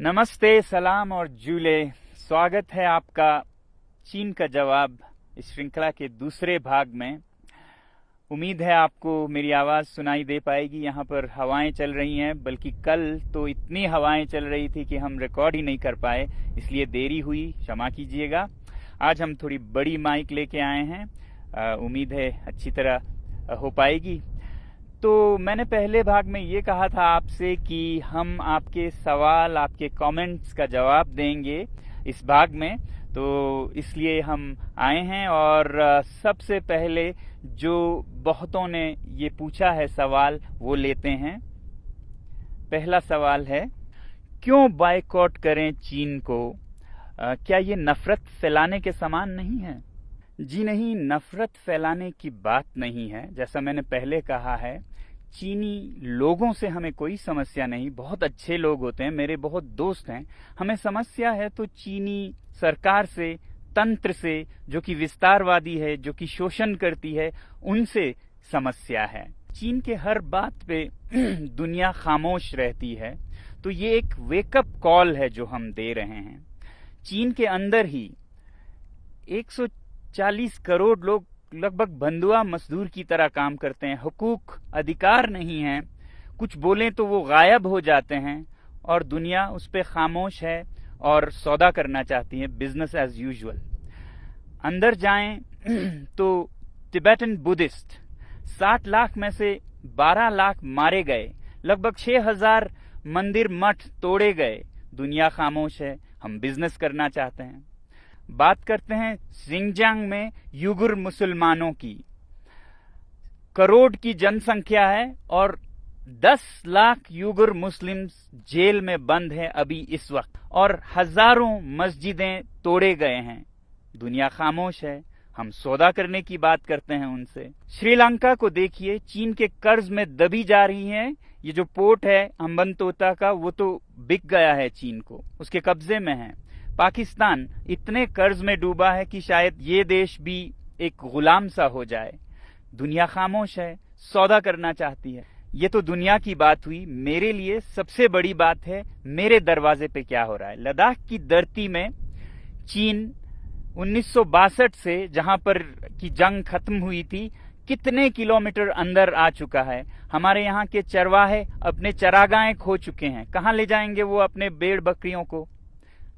नमस्ते, सलाम और जूले। स्वागत है आपका चीन का जवाब इस श्रृंखला के दूसरे भाग में। उम्मीद है आपको मेरी आवाज़ सुनाई दे पाएगी। यहाँ पर हवाएं चल रही हैं, बल्कि कल तो इतनी हवाएं चल रही थी कि हम रिकॉर्ड ही नहीं कर पाए, इसलिए देरी हुई, क्षमा कीजिएगा। आज हम थोड़ी बड़ी माइक लेके आए हैं, उम्मीद है अच्छी तरह हो पाएगी। तो मैंने पहले भाग में ये कहा था आपसे कि हम आपके सवाल, आपके कमेंट्स का जवाब देंगे इस भाग में, तो इसलिए हम आए हैं। और सबसे पहले जो बहुतों ने ये पूछा है सवाल, वो लेते हैं। पहला सवाल है, क्यों बायकॉट करें चीन को? क्या ये नफरत फैलाने के समान नहीं है? जी नहीं, नफरत फैलाने की बात नहीं है। जैसा मैंने पहले कहा है, चीनी लोगों से हमें कोई समस्या नहीं, बहुत अच्छे लोग होते हैं, मेरे बहुत दोस्त हैं। हमें समस्या है तो चीनी सरकार से, तंत्र से, जो कि विस्तारवादी है, जो कि शोषण करती है, उनसे समस्या है। चीन के हर बात पे दुनिया खामोश रहती है, तो ये एक वेकअप कॉल है जो हम दे रहे हैं। चीन के अंदर ही 140 करोड़ लोग लगभग बंधुआ मजदूर की तरह काम करते हैं। हुकूक, अधिकार नहीं है, कुछ बोलें तो वो गायब हो जाते हैं, और दुनिया उस पर खामोश है और सौदा करना चाहती है, बिजनेस एज यूजुअल। अंदर जाएं तो तिब्बतन बुद्धिस्ट 60 लाख में से 12 लाख मारे गए, लगभग 6000 मंदिर मठ तोड़े गए। दुनिया खामोश है, हम बिजनेस करना चाहते हैं। बात करते हैं सिंगजांग में युगुर मुसलमानों की। करोड़ की जनसंख्या है और 10 लाख युगुर मुस्लिम्स जेल में बंद हैं अभी इस वक्त, और हजारों मस्जिदें तोड़े गए हैं। दुनिया खामोश है, हम सौदा करने की बात करते हैं उनसे। श्रीलंका को देखिए, चीन के कर्ज में दबी जा रही है। ये जो पोर्ट है हम्बनतोटा का, वो तो बिक गया है चीन को, उसके कब्जे में है। पाकिस्तान इतने कर्ज में डूबा है कि शायद ये देश भी एक गुलाम सा हो जाए। दुनिया खामोश है, सौदा करना चाहती है। ये तो दुनिया की बात हुई। मेरे लिए सबसे बड़ी बात है मेरे दरवाजे पे क्या हो रहा है। लद्दाख की धरती में चीन 1962 से, जहां पर की जंग खत्म हुई थी, कितने किलोमीटर अंदर आ चुका है। हमारे यहाँ के चरवाहे अपने चरागाहें खो चुके हैं। कहाँ ले जाएंगे वो अपने भेड़ बकरियों को?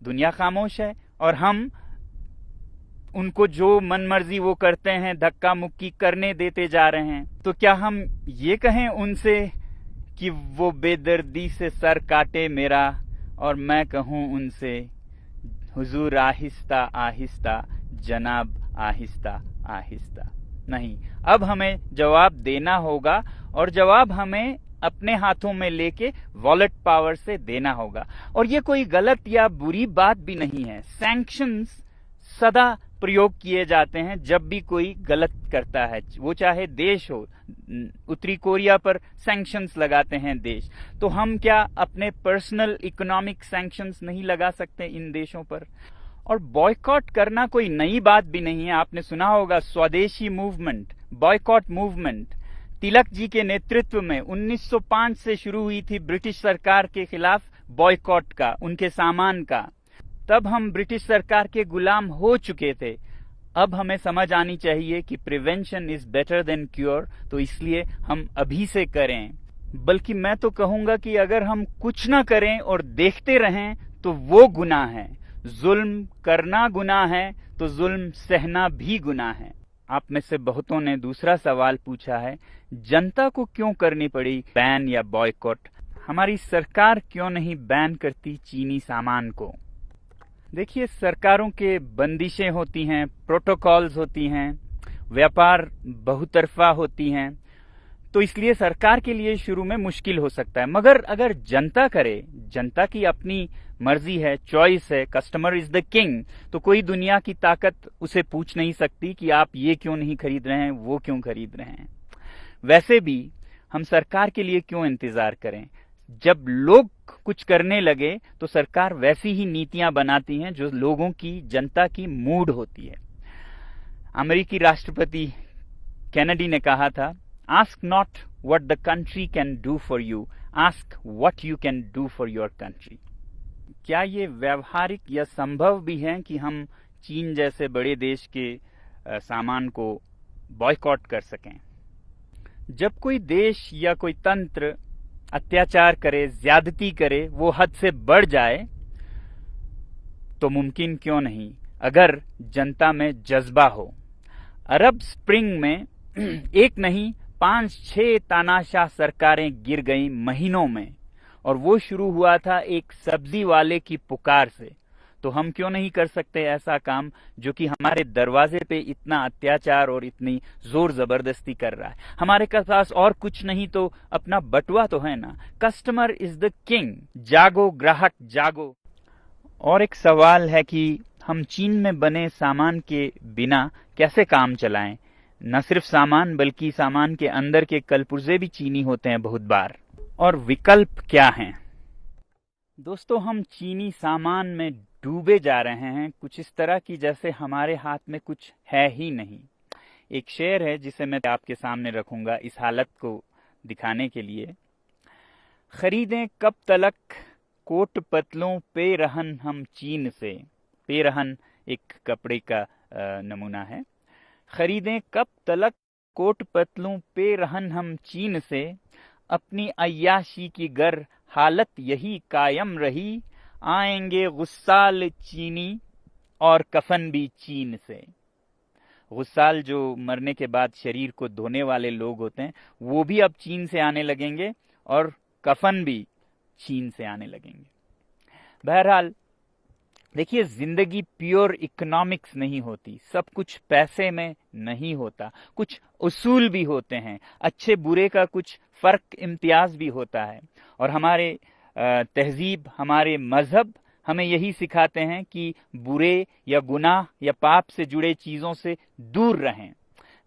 दुनिया खामोश है, और हम उनको जो मनमर्जी वो करते हैं, धक्का मुक्की करने देते जा रहे हैं। तो क्या हम ये कहें उनसे कि वो बेदर्दी से सर काटे मेरा, और मैं कहूं उनसे, हुजूर आहिस्ता आहिस्ता, जनाब आहिस्ता आहिस्ता? नहीं, अब हमें जवाब देना होगा, और जवाब हमें अपने हाथों में लेके वॉलेट पावर से देना होगा। और ये कोई गलत या बुरी बात भी नहीं है। सैंक्शंस सदा प्रयोग किए जाते हैं जब भी कोई गलत करता है, वो चाहे देश हो। उत्तरी कोरिया पर सैंक्शंस लगाते हैं देश, तो हम क्या अपने पर्सनल इकोनॉमिक सैंक्शंस नहीं लगा सकते इन देशों पर? और बॉयकॉट करना कोई नई बात भी नहीं है। आपने सुना होगा स्वदेशी movement, boycott movement. Tilak ji के नेतृत्व में 1905 से शुरू हुई थी ब्रिटिश सरकार के खिलाफ बॉयकॉट का, उनके सामान का। तब हम ब्रिटिश सरकार के गुलाम हो चुके थे। अब हमें समझ आनी चाहिए कि prevention is better than cure, तो इसलिए हम अभी से करें। बल्कि मैं तो कहूंगा कि अगर हम कुछ ना करें और देखते रहें तो वो गुनाह है। जुल्म करना गुनाह है तो जुल्म सहना भी गुनाह है। आप में से बहुतों ने दूसरा सवाल पूछा है, जनता को क्यों करनी पड़ी बैन या बॉयकॉट? हमारी सरकार क्यों नहीं बैन करती चीनी सामान को? देखिए, सरकारों के बंदिशें होती हैं, प्रोटोकॉल्स होती हैं, व्यापार बहुतरफा होती हैं, तो इसलिए सरकार के लिए शुरू में मुश्किल हो सकता है। मगर अगर जनता करे, जनता की अपनी मर्जी है, चॉइस है, कस्टमर इज द किंग, तो कोई दुनिया की ताकत उसे पूछ नहीं सकती कि आप ये क्यों नहीं खरीद रहे हैं, वो क्यों खरीद रहे हैं। वैसे भी हम सरकार के लिए क्यों इंतजार करें? जब लोग कुछ करने लगे तो सरकार वैसी ही नीतियां बनाती हैं जो लोगों की, जनता की मूड होती है। अमेरिकी राष्ट्रपति कैनेडी ने कहा था, ask not what the country can do for you, ask what you can do for your country. क्या ये व्यावहारिक या संभव भी है कि हम चीन जैसे बड़े देश के सामान को बॉयकॉट कर सकें? जब कोई देश या कोई तंत्र अत्याचार करे, ज्यादती करे, वो हद से बढ़ जाए, तो मुमकिन क्यों नहीं अगर जनता में जज्बा हो। अरब स्प्रिंग में एक नहीं 5-6 तानाशाह सरकारें गिर गईं महीनों में, और वो शुरू हुआ था एक सब्जी वाले की पुकार से। तो हम क्यों नहीं कर सकते ऐसा काम जो कि हमारे दरवाजे पे इतना अत्याचार और इतनी जोर जबरदस्ती कर रहा है। हमारे पास और कुछ नहीं तो अपना बटुआ तो है ना। कस्टमर इज द किंग, जागो ग्राहक जागो। और एक सवाल है कि हम चीन में बने सामान के बिना कैसे काम चलाएं। न सिर्फ सामान बल्कि सामान के अंदर के कलपुर्जे भी चीनी होते हैं बहुत बार। और विकल्प क्या हैं? दोस्तों, हम चीनी सामान में डूबे जा रहे हैं, कुछ इस तरह की जैसे हमारे हाथ में कुछ है ही नहीं। एक शेर है जिसे मैं आपके सामने रखूंगा इस हालत को दिखाने के लिए। खरीदें कब तलक कोट पतलों पे रहन हम चीन से। पे रहन एक कपड़े का नमूना है। खरीदें कब तलक कोट पतलों पे रहन हम चीन से, अपनी अय्याशी की गर हालत यही कायम रही, आएंगे गुस्साल चीनी और कफन भी चीन से। गुस्साल जो मरने के बाद शरीर को धोने वाले लोग होते हैं, वो भी अब चीन से आने लगेंगे और कफन भी चीन से आने लगेंगे। बहरहाल देखिए, जिंदगी प्योर इकोनॉमिक्स नहीं होती, सब कुछ पैसे में नहीं होता, कुछ उसूल भी होते हैं, अच्छे बुरे का कुछ फर्क इम्तियाज भी होता है। और हमारे तहजीब, हमारे मजहब हमें यही सिखाते हैं कि बुरे या गुनाह या पाप से जुड़े चीजों से दूर रहें।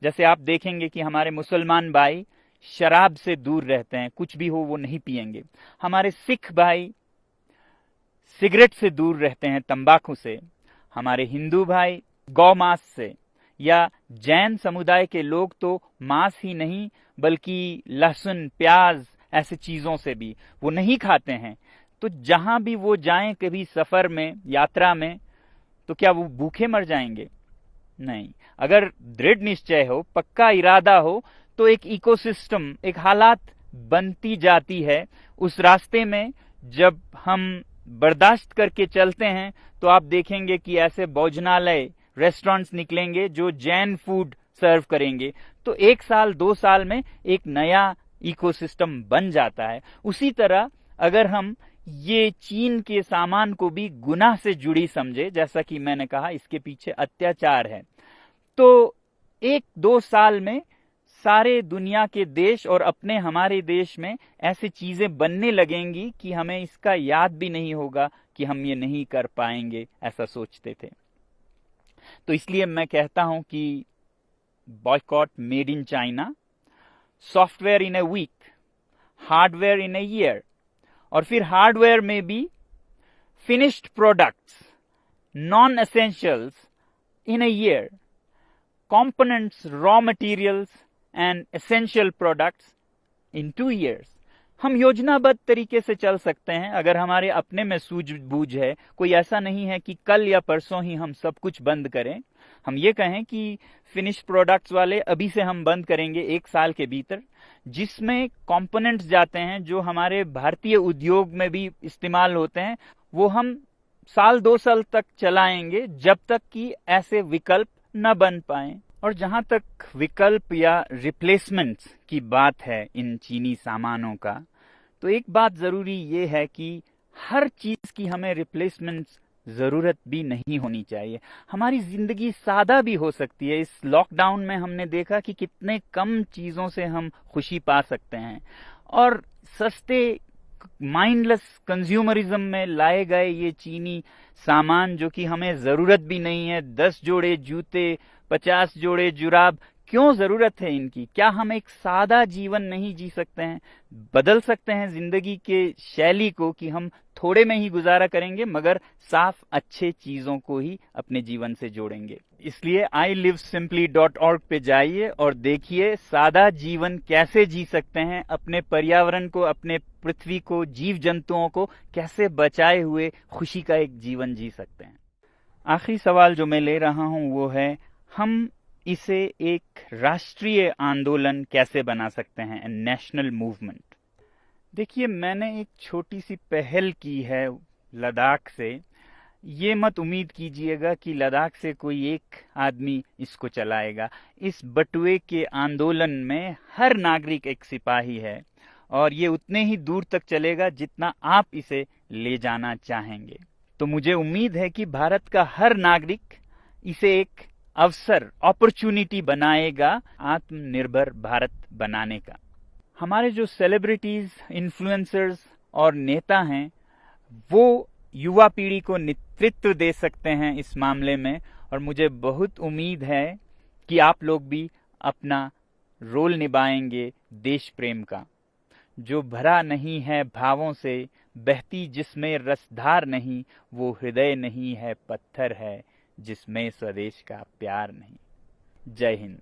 जैसे आप देखेंगे कि हमारे मुसलमान भाई शराब से दूर रहते हैं, कुछ भी हो वो नहीं पिएंगे। हमारे सिख भाई सिगरेट से दूर रहते हैं, तंबाकू से। हमारे हिंदू भाई गौ मांस से, या जैन समुदाय के लोग तो मांस ही नहीं बल्कि लहसुन, प्याज ऐसे चीजों से भी वो नहीं खाते हैं। तो जहां भी वो जाएं कभी सफर में, यात्रा में, तो क्या वो भूखे मर जाएंगे? नहीं। अगर दृढ़ निश्चय हो, पक्का इरादा हो, तो एक इकोसिस्टम, एक हालात बनती जाती है उस रास्ते में। जब हम बर्दाश्त करके चलते हैं तो आप देखेंगे कि ऐसे भोजनालय, रेस्टोरेंट्स निकलेंगे जो जैन फूड सर्व करेंगे। तो 1 साल 2 साल में एक नया इकोसिस्टम बन जाता है। उसी तरह अगर हम ये चीन के सामान को भी गुनाह से जुड़ी समझे, जैसा कि मैंने कहा इसके पीछे अत्याचार है, तो 1-2 साल में सारे दुनिया के देश और अपने हमारे देश में ऐसी चीजें बनने लगेंगी कि हमें इसका याद भी नहीं होगा कि हम ये नहीं कर पाएंगे, ऐसा सोचते थे। तो इसलिए मैं कहता हूं कि boycott made in China, software in a week, hardware in a year, और फिर हार्डवेयर में भी finished products, non essentials in a year, components, raw materials and essential products in 2 years। हम योजनाबद्ध तरीके से चल सकते हैं अगर हमारे अपने में सूझबूझ है। कोई ऐसा नहीं है कि कल या परसों ही हम सब कुछ बंद करें। हम ये कहें कि फिनिश प्रोडक्ट्स वाले अभी से हम बंद करेंगे 1 साल के भीतर, जिसमें कंपोनेंट्स जाते हैं जो हमारे भारतीय उद्योग में भी इस्तेमाल होते हैं, वो हम 1-2 साल तक चलाएंगे जब तक कि ऐसे विकल्प न बन पाए। और जहां तक विकल्प या रिप्लेसमेंट्स की बात है इन चीनी सामानों का, तो एक बात जरूरी ये है कि हर चीज की हमें रिप्लेसमेंट्स जरूरत भी नहीं होनी चाहिए। हमारी जिंदगी सादा भी हो सकती है। इस लॉकडाउन में हमने देखा कि कितने कम चीजों से हम खुशी पा सकते हैं, और सस्ते माइंडलेस कंज्यूमरिज्म में लाए गए ये चीनी सामान जो कि हमें जरूरत भी नहीं है, 10 जोड़े जूते, 50 जोड़े जुराब क्यों जरूरत है इनकी? क्या हम एक सादा जीवन नहीं जी सकते हैं? बदल सकते हैं जिंदगी के शैली को कि हम थोड़े में ही गुजारा करेंगे मगर साफ अच्छे चीजों को ही अपने जीवन से जोड़ेंगे। इसलिए ilivesimply.org पे जाइए और देखिए सादा जीवन कैसे जी सकते हैं, अपने पर्यावरण को, अपने पृथ्वी को, जीव जंतुओं को कैसे बचाए हुए खुशी का एक जीवन जी सकते हैं। आखिरी सवाल जो मैं ले रहा हूं वो है, हम इसे एक राष्ट्रीय आंदोलन कैसे बना सकते हैं, नेशनल मूवमेंट? देखिए, मैंने एक छोटी सी पहल की है लद्दाख से। ये मत उम्मीद कीजिएगा कि लद्दाख से कोई एक आदमी इसको चलाएगा। इस बटुए के आंदोलन में हर नागरिक एक सिपाही है और ये उतने ही दूर तक चलेगा जितना आप इसे ले जाना चाहेंगे। तो मुझे उम्मीद है कि भारत का हर नागरिक इसे एक अवसर, अपॉर्चुनिटी बनाएगा आत्मनिर्भर भारत बनाने का। हमारे जो सेलिब्रिटीज, इन्फ्लुएंसर्स और नेता हैं वो युवा पीढ़ी को नेतृत्व दे सकते हैं इस मामले में, और मुझे बहुत उम्मीद है कि आप लोग भी अपना रोल निभाएंगे देश प्रेम का, जो भरा नहीं है भावों से, बहती जिसमें रसधार नहीं, वो हृदय नहीं है पत्थर है जिसमें स्वदेश का प्यार नहीं। जय हिंद।